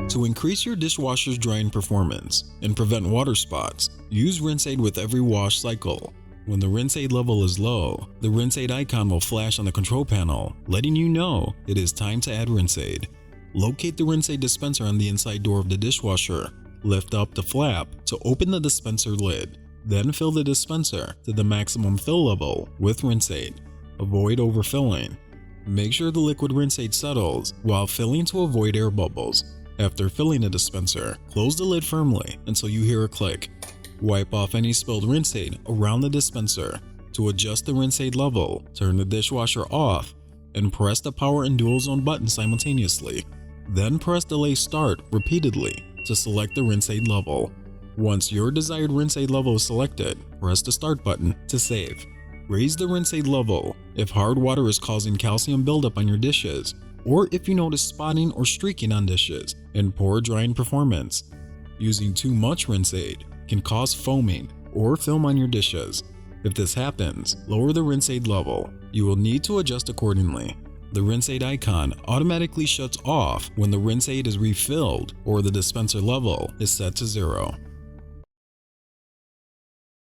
To increase your dishwasher's drying performance and prevent water spots, use rinse aid with every wash cycle. When the rinse aid level is low, the rinse aid icon will flash on the control panel, letting you know it is time to add rinse aid. Locate the rinse aid dispenser on the inside door of the dishwasher. Lift up the flap to open the dispenser lid. Then fill the dispenser to the maximum fill level with rinse aid. Avoid overfilling. Make sure the liquid rinse aid settles while filling to avoid air bubbles. After filling the dispenser, close the lid firmly until you hear a click. Wipe off any spilled rinse aid around the dispenser. To adjust the rinse aid level, turn the dishwasher off and press the power and dual zone button simultaneously. Then press delay start repeatedly to select the rinse aid level. Once your desired rinse aid level is selected, press the start button to save. Raise the rinse aid level if hard water is causing calcium buildup on your dishes, or if you notice spotting or streaking on dishes and poor drying performance. Using too much rinse aid can cause foaming or film on your dishes. If this happens, lower the rinse aid level. You will need to adjust accordingly. The rinse aid icon automatically shuts off when the rinse aid is refilled or the dispenser level is set to 0.